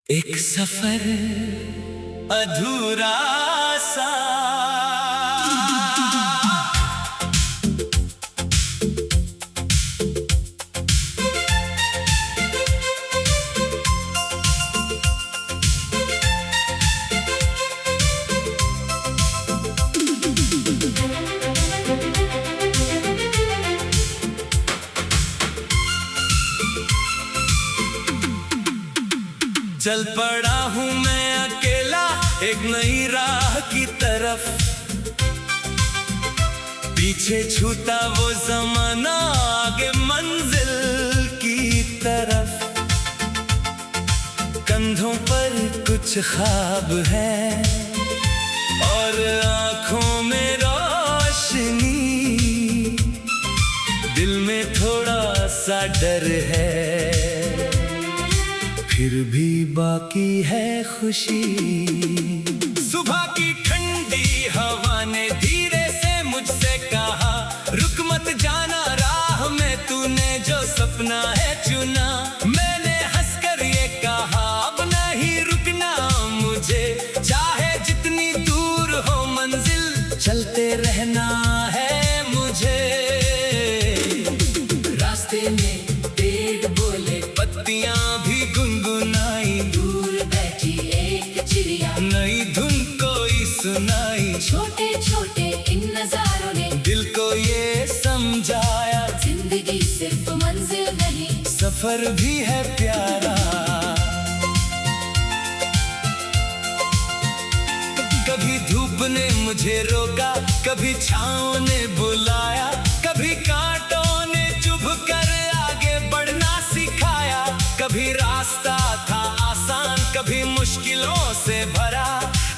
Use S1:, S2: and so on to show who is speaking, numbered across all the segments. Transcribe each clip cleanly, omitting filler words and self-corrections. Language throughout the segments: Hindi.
S1: एक सफर अधूरा सा चल पड़ा हूँ मैं अकेला एक नई राह की तरफ, पीछे छूता वो ज़माना आगे मंजिल की तरफ। कंधों पर कुछ ख्वाब है और आँखों में रोशनी, दिल में थोड़ा सा डर है फिर भी बाकी है खुशी। सुबह की ठंडी हवा ने धीरे से मुझसे कहा, रुक मत जाना राह में तूने जो सपना है चुना। मैंने हंसकर ये कहा, अब नहीं रुकना मुझे, चाहे जितनी दूर हो मंजिल चलते रहना है मुझे। रास्ते में पेड़ बोले, पत्तियां भी गुनगुनाई,
S2: दूर बैठी एक चिड़िया
S1: नई धुन कोई सुनाई।
S2: छोटे छोटे इन नजारों ने
S1: दिल को ये समझाया,
S2: जिंदगी सिर्फ मंजिल नहीं
S1: सफर भी है प्यारा। कभी धूप ने मुझे रोका, कभी छाँव ने बुलाया, कभी कांटों ने चुभ कर आगे बढ़ना सिखाया। कभी रास्ता था आसान, कभी मुश्किलों से भरा,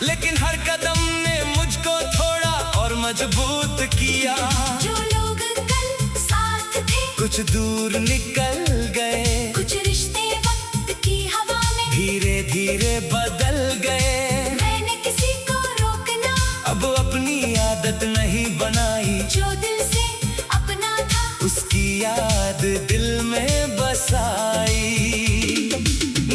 S1: लेकिन हर कदम ने मुझको थोड़ा और मजबूत किया।
S2: जो लोग कल साथ थे
S1: कुछ दूर निकल गए,
S2: कुछ रिश्ते वक्त की हवा में
S1: धीरे धीरे बदल गए।
S2: मैंने किसी को रोकना
S1: अब अपनी आदत नहीं बनाई,
S2: जो दिल से अपना था
S1: उसकी याद दिल में बसाई।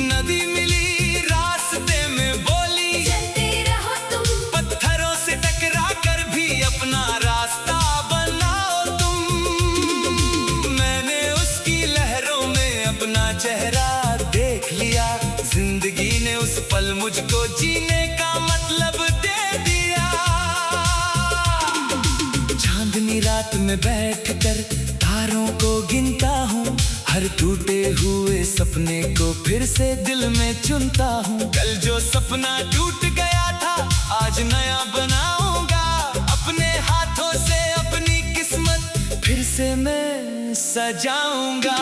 S1: नदी मिली रास्ते में बोली,
S2: चलते रहो तुम
S1: पत्थरों से टकरा कर भी अपना रास्ता बनाओ तुम। मैंने उसकी लहरों में अपना चेहरा देख लिया, जिंदगी ने उस पल मुझको जीने का मतलब दे दिया। चांदनी रात में बैठकर तारों को गिनता हूँ, हर टूटे हुए सपने को फिर से दिल में चुनता हूँ। कल जो सपना टूट गया था आज नया बनाऊंगा, अपने हाथों से अपनी किस्मत फिर से मैं सजाऊंगा।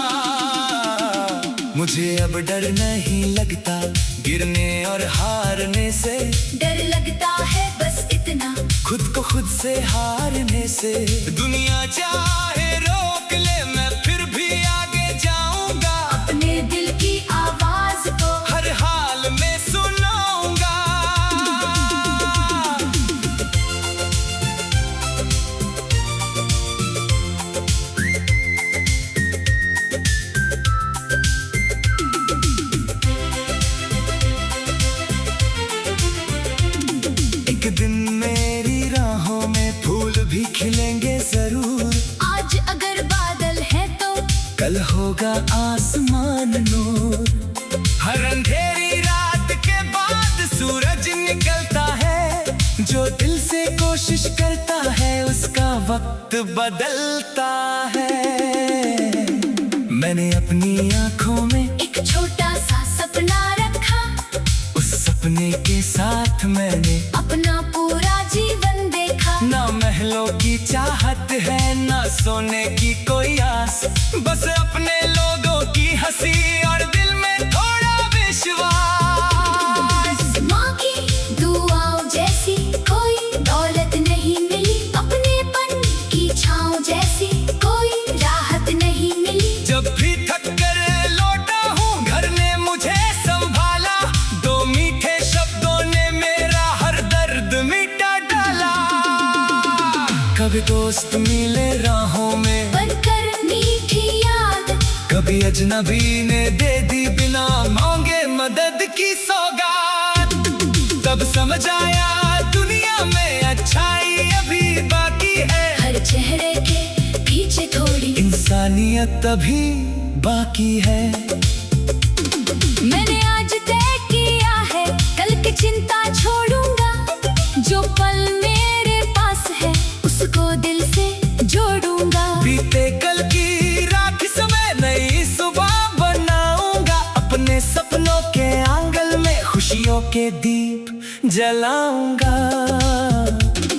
S1: मुझे अब डर नहीं लगता गिरने और हारने से,
S2: डर लगता है बस इतना
S1: खुद को खुद से हारने से। दुनिया चाहे रोक ले मैं फिर भी आगे जाऊंगा,
S2: अपने दिल की आवाज को
S1: हर हाल में सुनाऊंगा। एक दिन मेरी राहों में फूल भी खिलेंगे जरूर,
S2: आज अगर बादल है तो
S1: कल होगा आसमान नूर। हर अंधेरी रात के बाद सूरज निकलता है, जो दिल से कोशिश करता है उसका वक्त बदलता है। मैंने अपनी आंखों में
S2: एक छोटा सा सपना रखा,
S1: उस सपने के साथ मैंने
S2: अपना पूरा जीवन देखा।
S1: ना महलों की चाहत है ना सोने की कोई आस, बस अपने लोगों की हंसी और दिल में थोड़ा विश्वास।
S2: माँ की दुआओं जैसी कोई दौलत नहीं मिली, अपनेपन की छाँव जैसी कोई राहत नहीं मिली।
S1: जब भी थक कर लौटा हूँ घर ने मुझे संभाला, दो मीठे शब्दों ने मेरा हर दर्द मिटा डाला। कभी दोस्त मिले राहों में
S2: बनकर मीठी याद,
S1: कभी अजनबी ने दे दी बिना मांगे मदद की सौगात। तब समझ आया दुनिया में अच्छाई अभी बाकी है,
S2: हर चेहरे के पीछे थोड़ी
S1: इंसानियत अभी बाकी है।
S2: मैंने आज तय किया है कल की चिंता छोड़ूंगा, जो पल मेरे पास है उसको दिल से जोड़ूंगा।
S1: बीते कल की राख समय नई सुबह बनाऊंगा, अपने सपनों के आंगन में खुशियों के दीप जलाऊंगा।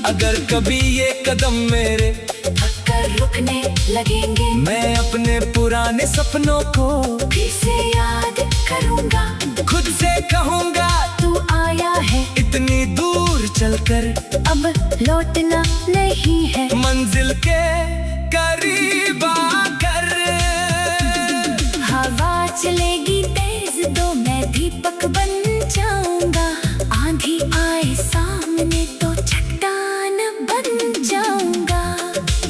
S1: अगर कभी ये कदम मेरे
S2: थक कर रुकने लगेंगे,
S1: मैं अपने पुराने सपनों को
S2: फिर से याद करूंगा।
S1: खुद से कहूंगा
S2: तू आया है
S1: इतनी दूर चलकर,
S2: अब लौटना नहीं है।
S1: मंजिल के करीब आकर
S2: हवा चलेगी तेज तो मैं दीपक बन जाऊंगा, आंधी आए सामने तो चट्टान बन जाऊंगा।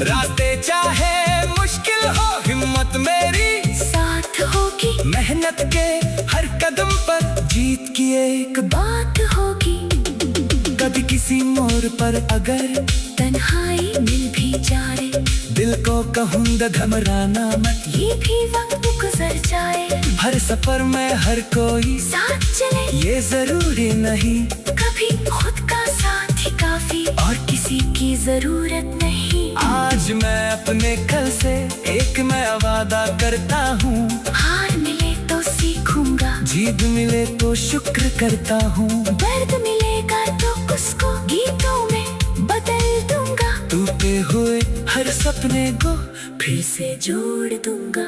S1: रास्ते चाहे मुश्किल हो हिम्मत मेरी
S2: साथ होगी
S1: मेहनत के हर कदम पर जीत की एक
S2: बात होगी।
S1: कभी किसी मोड़ पर अगर
S2: तन्हाई मिल भी जाए,
S1: दिल को कहूँगा घबराना मत,
S2: ये भी वक्त गुजर जाए।
S1: हर सफर में हर कोई
S2: साथ चले
S1: ये जरूरी नहीं,
S2: कभी खुद का साथ ही काफी और किसी की जरूरत नहीं।
S1: आज मैं अपने कल से एक मैं वादा करता हूँ,
S2: हार मिले तो सीखूंगा,
S1: जीत मिले तो शुक्र करता हूँ।
S2: दर्द मिलेगा तो उसको गीतों में बदल दूंगा,
S1: टूटे हुए हर सपने को
S2: फिर से जोड़ दूंगा।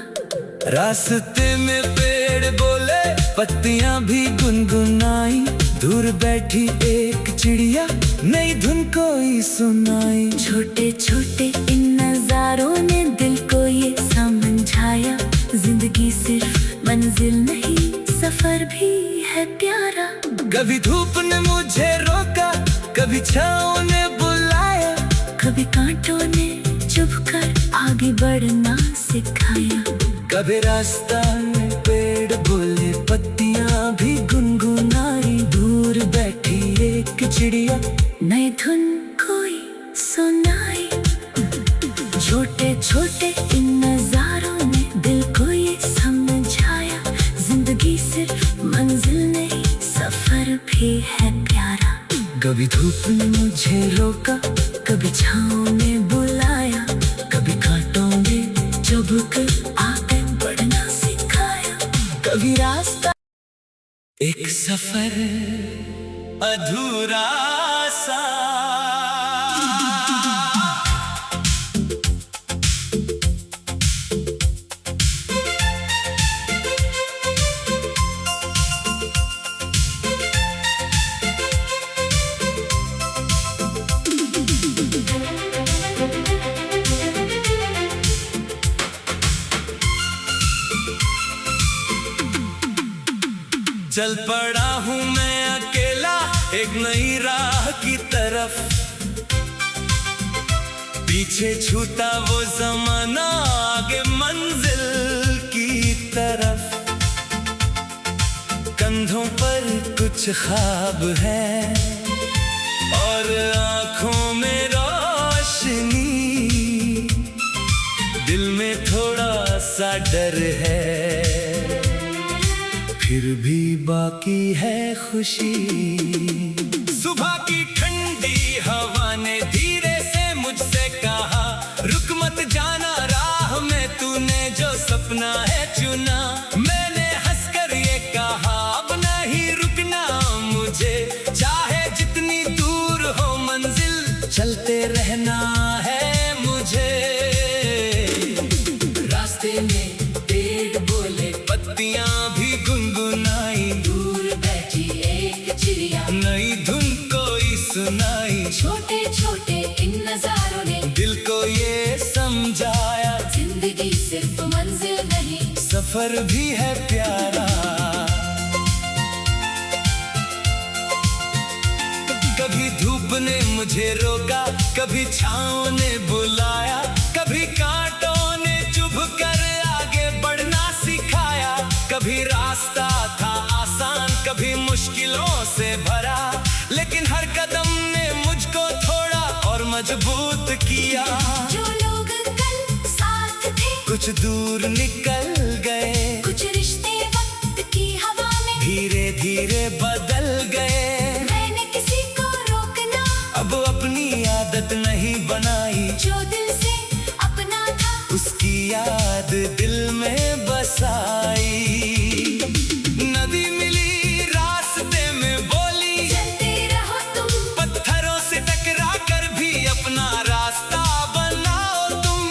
S1: रास्ते में पेड़ बोले पत्तियां भी गुनगुनाई, दूर बैठी एक चिड़िया नई धुन कोई सुनाई।
S2: छोटे छोटे इन नजारों ने दिल को ये समझाया, जिंदगी सिर्फ मंजिल नहीं सफर भी है प्यारा।
S1: कभी धूप ने मुझे रोका, कभी छाँव ने बुलाया,
S2: कभी कांटों ने चुभकर आगे बढ़ना सिखाया।
S1: कभी रास्ता में पेड़ बोले पत्तियां भी गुनगुनाई, दूर बैठी एक चिड़िया
S2: नई धुन कोई सुनाई। छोटे छोटे इन नजारों ने दिल को ये समझाया, जिंदगी सिर्फ मंजिल नहीं सफर भी है प्यारा।
S1: कभी धूप ने मुझे रोका, कभी छाँव ने बुलाया, कभी कांटों ने चुभकर आगे बढ़ना सिखाया।
S2: कभी रास्ता
S1: एक सफर अधूरा सा चल पड़ा हूँ मैं अकेला एक नई राह की तरफ, पीछे छूता वो जमाना आगे मंजिल की तरफ। कंधों पर कुछ ख्वाब है और आंखों में रोशनी, दिल में थोड़ा सा डर है, फिर भी बाकी है खुशी। सुबह की ठंडी हवा ने धीरे से मुझसे कहा, रुक मत जाना राह में तूने जो सपना है चुना। मैंने हंसकर ये कहा अब नहीं रुकना मुझे, चाहे जितनी दूर हो मंजिल चलते रहना है मुझे। रास्ते में पेड़ बोले पत्तियां भी गुनगुनाई,
S2: दूर बैठी एक चिड़िया
S1: नई धुन कोई सुनाई।
S2: छोटे छोटे इन नजारों ने
S1: दिल को ये समझाया,
S2: जिंदगी सिर्फ मंजिल नहीं
S1: सफर भी है प्यारा। कभी धूप ने मुझे रोका, कभी छाँव ने बुलाया, कभी कांटों ने चुभकर आगे बढ़ना सिखाया। कभी रास्ता था आसान, कभी मुश्किलों से भरा, लेकिन हर कदम ने मुझको थोड़ा और मजबूत किया।
S2: जो लोग कल साथ थे
S1: कुछ दूर निकल गए,
S2: कुछ रिश्ते वक्त की हवा में
S1: धीरे धीरे बदल गए।
S2: मैंने किसी को रोकना
S1: अब अपनी आदत नहीं बनाई,
S2: जो दिल से अपना था
S1: उसकी याद दिल में बसाई। नदी मिली रास्ते में बोली,
S2: चलते रहो तुम,
S1: पत्थरों से टकरा कर भी अपना रास्ता बनाओ तुम।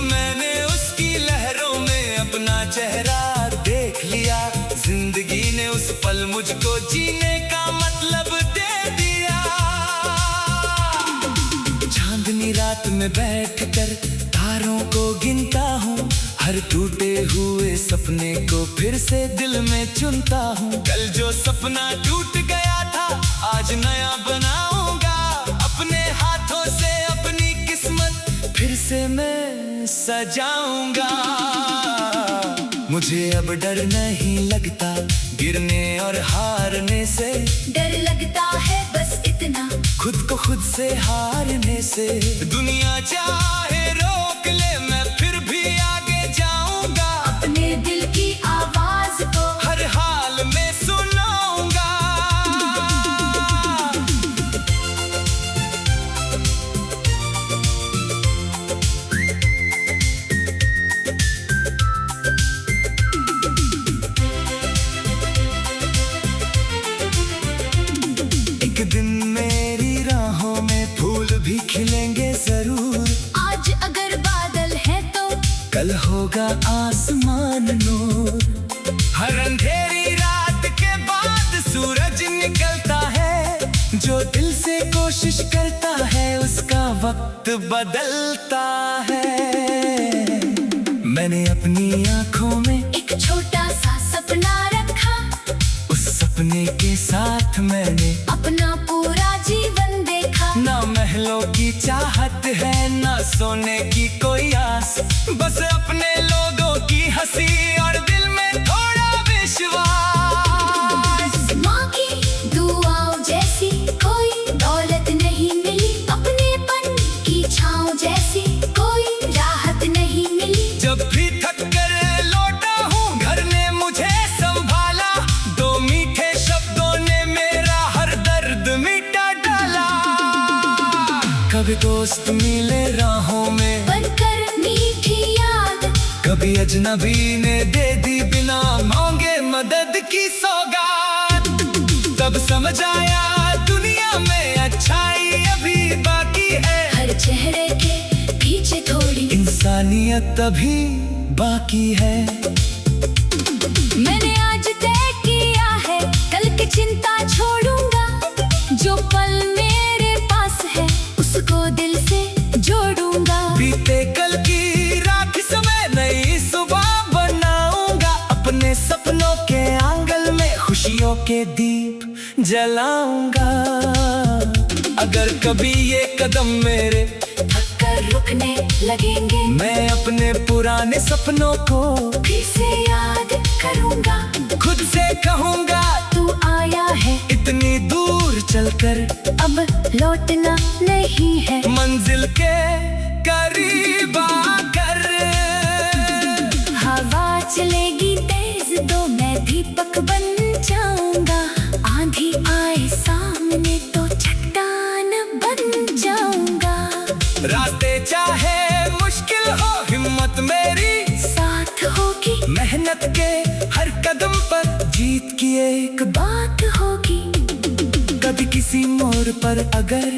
S1: मैंने उसकी लहरों में अपना चेहरा देख लिया, जिंदगी ने उस पल मुझको जीने का मतलब दे दिया। चांदनी रात में बैठकर तारों को गिनता हूँ, हर टूटे हुए सपने को फिर से दिल में चुनता हूँ। कल जो सपना टूट गया था आज नया बनाऊंगा, अपने हाथों से अपनी किस्मत फिर से मैं सजाऊंगा। मुझे अब डर नहीं लगता गिरने और हारने से,
S2: डर लगता है बस इतना
S1: खुद को खुद से हारने से। दुनिया चाहे रोक ले मैं फिर भी आगे जाऊंगा,
S2: अपने दिल की आवाज को
S1: हर हाल में सुनाऊंगा। एक दिन मेरी राहों में फूल भी खिलेंगे जरूर,
S2: आज अगर बादल है तो
S1: कल होगा आसमान नूर। हर अंधेरी रात के बाद सूरज निकलता है, जो दिल से कोशिश करता है उसका वक्त बदलता है। मैंने अपनी आंखों में
S2: एक छोटा सा सपना रखा,
S1: उस सपने के साथ मैंने
S2: अपना पूरा जीवन देखा।
S1: ना महलों की चाहत है ना सोने की कोई आस, बस अपने लोगों की हंसी और दिल में थोड़ा विश्वास।
S2: माँ की दुआओं जैसी कोई दौलत नहीं मिली, अपनेपन की छाँव जैसी कोई राहत नहीं मिली।
S1: जब भी थक कर लौटा हूँ घर ने मुझे संभाला, दो मीठे शब्दों ने मेरा हर दर्द मिटा डाला। कभी दोस्त मिले राहों में
S2: बनकर मीठी याद,
S1: कभी अजनबी ने दे दी बिना मांगे मदद की सौगात। तब समझ आया दुनिया में अच्छाई अभी बाकी है,
S2: हर चेहरे के पीछे थोड़ी
S1: इंसानियत अभी बाकी है।
S2: मैंने आज तय किया है कल की चिंता छोड़ूंगा, जो पल मेरे पास है उसको दिल से जोड़ूंगा।
S1: बीते कल की राख समय नई सुबह बनाऊंगा, अपने सपनों के आंगन में खुशियों के दीप जलाऊंगा। अगर कभी ये कदम मेरे
S2: थक कर रुकने लगेंगे,
S1: मैं अपने पुराने सपनों को
S2: फिर से याद करूंगा।
S1: खुद से कहूंगा
S2: तू आया है
S1: इतनी दूर चलकर
S2: अब लौटना नहीं है,
S1: मंजिल के करीब आकर।
S2: हवा चलेगी तेज तो मैं दीपक बन जाऊंगा, आंधी आए सामने तो चट्टान बन जाऊंगा।
S1: रास्ते चाहे मुश्किल हो हिम्मत मेरी
S2: साथ होगी
S1: मेहनत के हर कदम पर जीत की एक
S2: बात होगी।
S1: कभी किसी मोड़ पर अगर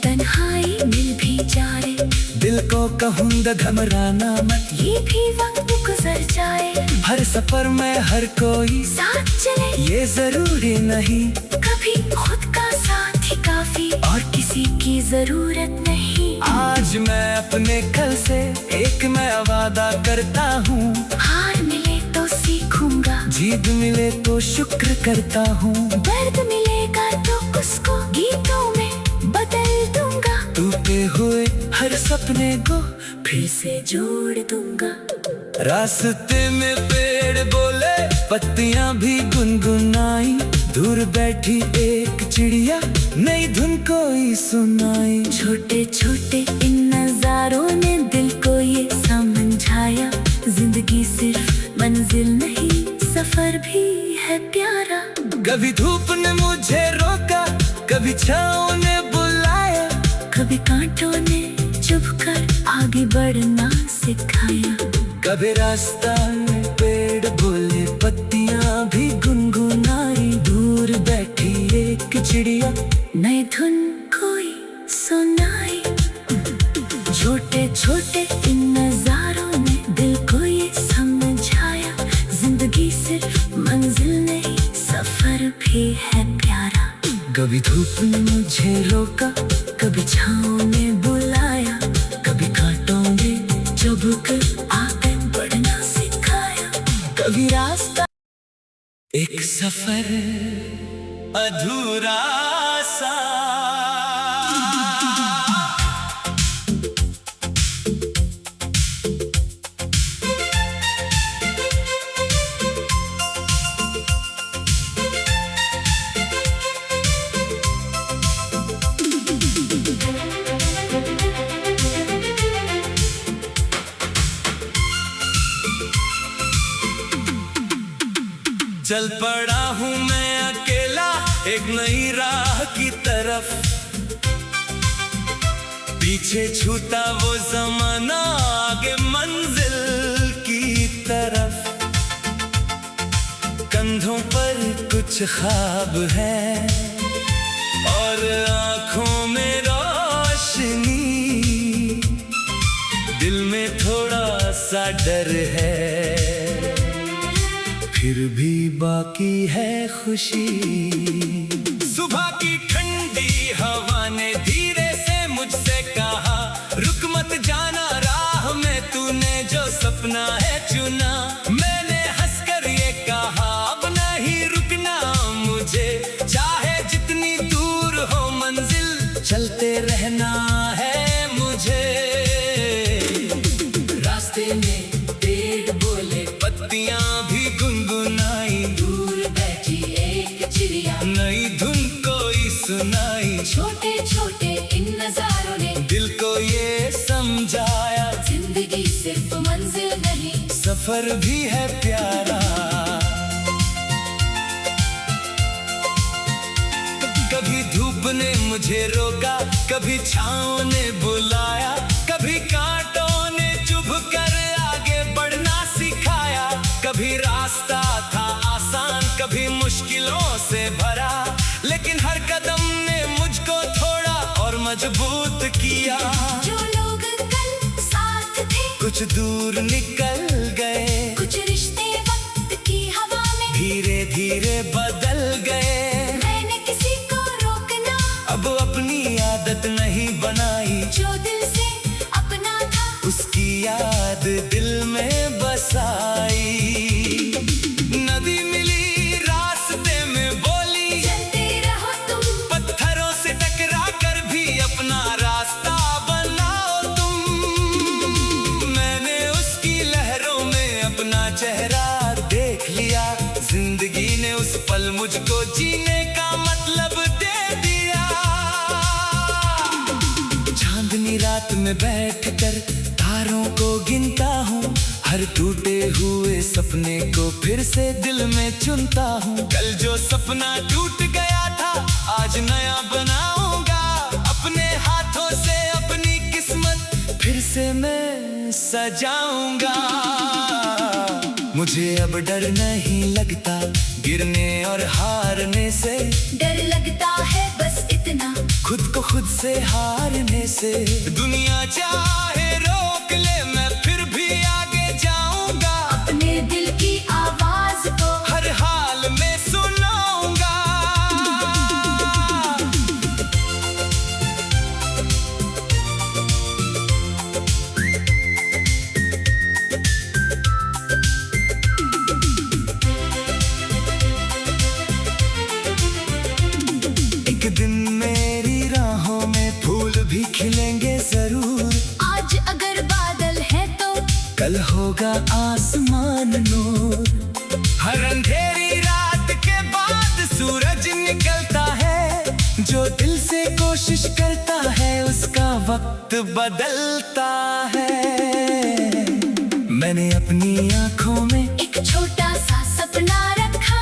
S2: तन्हाई मिल भी जाए,
S1: दिल को कहूँगा घबराना मत,
S2: ये भी वक्त गुजर जाए।
S1: हर सफर में हर कोई
S2: साथ चले
S1: ये जरूरी नहीं,
S2: कभी खुद का साथ ही काफी और किसी की जरूरत नहीं।
S1: आज मैं अपने कल से एक मैं वादा करता हूँ,
S2: हार मिले तो सीखूंगा,
S1: जीत मिले तो शुक्र करता हूँ।
S2: दर्द मिलेगा तो उसको गीतों में बदल दूंगा,
S1: टूटे हुए हर सपने को
S2: फिर से जोड़ दूंगा।
S1: रास्ते में पेड़ बोले पत्तियां भी गुनगुना दूर बैठी एक चिड़िया नई धुन कोई सुनाई।
S2: छोटे छोटे इन नजारों ने दिल को ये समझाया, जिंदगी सिर्फ मंजिल नहीं सफर भी है प्यारा।
S1: कभी धूप ने मुझे रोका, कभी छाँव ने बुलाया,
S2: कभी कांटों ने चुभकर आगे बढ़ना सिखाया।
S1: कभी रास्ता में पेड़ बोले, पत्तियां भी गुनगुनाई। दूर बैठी एक चिड़िया
S2: नई धुन कोई सुनाई। छोटे छोटे इन नजारों ने दिल को ये समझाया, जिंदगी सिर्फ मंजिल नहीं सफर भी है प्यारा।
S1: कभी धूप ने मुझे रोका,
S2: कभी छाँव ने बुलाया,
S1: कभी कांटों ने
S2: चुभकर आगे बढ़ना सिखाया।
S1: कभी रास्ता एक सफर अधूरा सा। चल पड़ा हूँ मैं अकेला एक नई राह की तरफ, पीछे छूटा वो जमाना आगे मंजिल की तरफ। कंधों पर कुछ ख्वाब है और आंखों में रोशनी, दिल में थोड़ा सा डर है, फिर भी बाकी है खुशी। सुबह की ठंडी हवा ने धीरे से मुझसे कहा, रुक मत जाना राह में, तूने जो सपना है चुना। मैंने हंसकर ये कहा, अब नहीं रुकना मुझे, चाहे जितनी दूर हो मंजिल चलते रहना है मुझे। रास्ते में पेड़ बोले, पत्तियां भी गुनगुनाई।
S2: दूर बैठी एक चिड़िया
S1: नई धुन कोई सुनाई।
S2: छोटे छोटे इन नजारों ने
S1: दिल को ये समझाया,
S2: जिंदगी सिर्फ मंजिल नहीं
S1: सफर भी है प्यारा। कभी धूप ने मुझे रोका, कभी छाँव ने बुलाया, कभी कांटों ने चुभकर आगे बढ़ना सिखाया। कभी रास्ता था आसान, कभी मुश्किलों से भरा, लेकिन हर कदम ने मुझको थोड़ा और मजबूत किया।
S2: जो लोग कल साथ थे
S1: कुछ दूर निकल गए,
S2: कुछ रिश्ते वक्त की हवा में
S1: धीरे धीरे बदल गए।
S2: मैंने किसी को रोकना
S1: अब अपनी आदत नहीं बनाई,
S2: जो दिल से अपना था
S1: उसकी याद दिल में बसाई। नदी मिली रास्ते में बोली,
S2: चलते रहो तुम,
S1: पत्थरों से टकरा कर भी अपना रास्ता बनाओ तुम। मैंने उसकी लहरों में अपना चेहरा देख लिया, जिंदगी ने उस पल मुझको जीने का मतलब दे दिया। चांदनी रात में बैठकर तारों को गिनता हूँ, हर टूटे हुए सपने को फिर से दिल में चुनता हूँ। कल जो सपना टूट गया था आज नया बनाऊंगा, अपने हाथों से अपनी किस्मत फिर से मैं सजाऊंगा। मुझे अब डर नहीं लगता गिरने और हारने से,
S2: डर लगता है बस इतना
S1: खुद को खुद से हारने से। दुनिया चाहे रोक ले मैं फिर भी आगे जाऊंगा,
S2: अपने दिल की आवाज को
S1: हर हाल में सुनाऊंगा। एक दिन मेरी राहों में फूल भी खिलेंगे जरूर,
S2: आज अगर बादल है तो
S1: कल होगा आसमान नूर। हर अंधेरी रात के बाद सूरज बदलता है। मैंने अपनी आंखों में
S2: एक छोटा सा सपना रखा,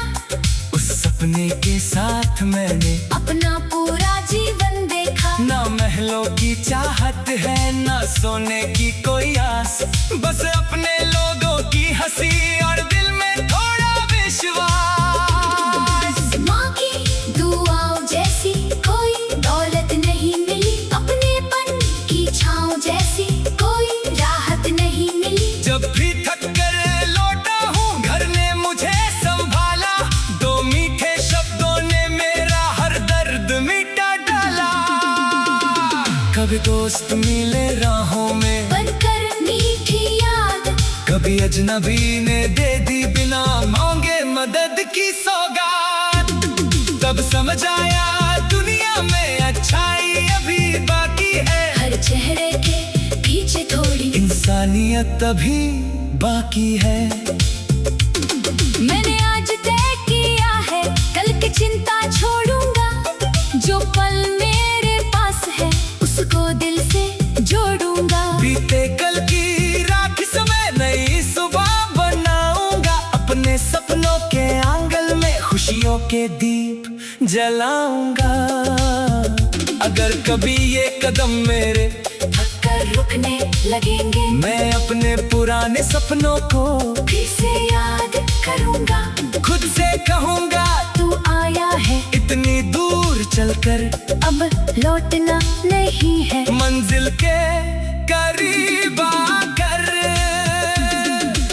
S1: उस सपने के साथ मैंने
S2: अपना पूरा जीवन देखा।
S1: ना महलों की चाहत है, ना सोने की कोई आस, बस अपने लोगों की हंसी और दिल में थोड़ा विश्वास।
S2: माँ की दुआओं जैसी कोई दौलत नहीं मिली, अपनेपन की छाँव जैसी कोई राहत नहीं मिली।
S1: जब भी थक कर लौटा हूँ घर ने मुझे संभाला, दो मीठे शब्दों ने मेरा हर दर्द मिटा डाला। कभी दोस्त मिले राहों में
S2: बनकर मीठी याद,
S1: कभी अजनबी ने दे दी बिना मांगे मदद की सौगात। तब समझ आया दुनिया में अच्छाई अभी बाकी है,
S2: हर चेहरे के पीछे थोड़ी
S1: इंसानियत अभी बाकी है।
S2: मैंने आज तय किया है, कल की चिंता छोड़ूंगा। जो पल मेरे पास है उसको दिल से जोड़ूंगा।
S1: बीते कल की राख समय नई सुबह बनाऊंगा, अपने सपनों के आंगन में खुशियों के दीप जलाऊंगा। अगर कभी ये कदम मेरे
S2: थक कर रुकने लगेंगे,
S1: मैं अपने पुराने सपनों को
S2: फिर से याद करूंगा।
S1: खुद से कहूंगा
S2: तू आया है
S1: इतनी दूर चलकर,
S2: अब लौटना नहीं है।
S1: मंजिल के करीब आकर।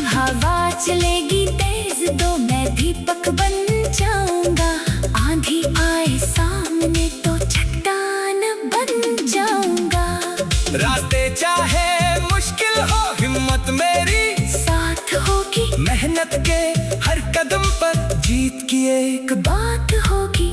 S2: हवा चलेगी तेज तो मैं दीपक बन जाऊंगा, आंधी आए सामने तो चट्टान बन जाऊंगा।
S1: रास्ते चाहे मुश्किल हो हिम्मत मेरी
S2: साथ होगी,
S1: मेहनत के हर कदम पर जीत की एक
S2: बात होगी।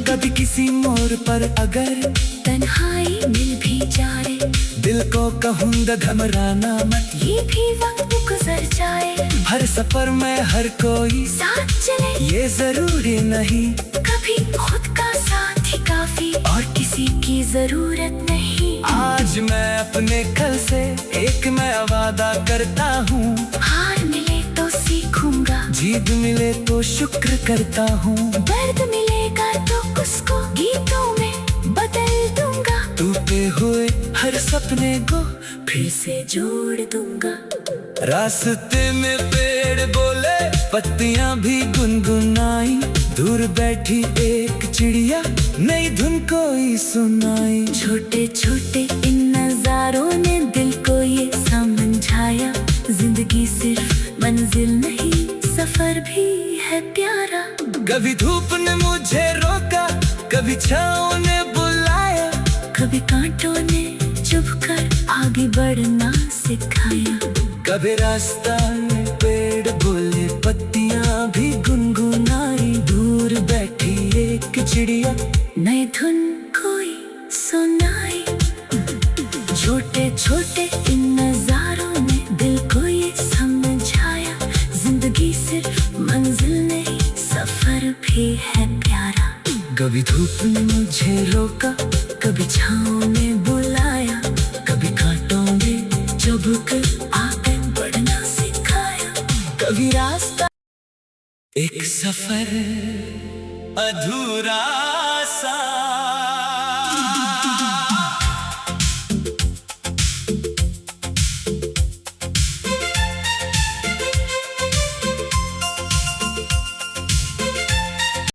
S1: कभी किसी मोड़ पर अगर
S2: तन्हाई मिल भी जाए,
S1: दिल को कहूँगा घबराना मत,
S2: ये भी वक्त गुजर जाए।
S1: हर सफर में हर कोई
S2: साथ चले
S1: ये जरूरी नहीं,
S2: कभी खुद का साथ ही काफी और किसी की जरूरत नहीं।
S1: आज मैं अपने कल से एक मैं वादा करता हूँ,
S2: हार मिले तो सीखूंगा,
S1: जीत मिले तो शुक्र करता हूँ।
S2: दर्द मिलेगा तो उसको गीतों में बदल दूंगा,
S1: टूटे हुए हर सपने को
S2: फिर से जोड़ दूंगा।
S1: रास्ते में पेड़ बोले पत्तियां भी गुनगुनाई, दूर बैठी एक चिड़िया नई धुन कोई सुनाई।
S2: छोटे छोटे इन नजारों ने दिल को ये समझाया, जिंदगी सिर्फ मंजिल नहीं सफर भी है प्यारा।
S1: कभी धूप ने मुझे रोका, कभी छाँव ने बुलाया,
S2: कभी कांटों ने चुभकर आगे बढ़ना सिखाया।
S1: कभी रास्ता में पेड़ बोले पत्तियां भी गुनगुनाई, दूर बैठी एक चिड़िया
S2: नई धुन कोई सुनाई। छोटे छोटे इन नजारों ने दिल को ये समझाया, जिंदगी सिर्फ मंजिल नहीं सफर भी है प्यारा।
S1: कभी धूप ने मुझे रोका, कभी छाँव ने बुलाया, कभी कांटों में चुभकर आगे बढ़ना सिखाया।
S2: कभी रास्ता
S1: एक सफर अधूरा सा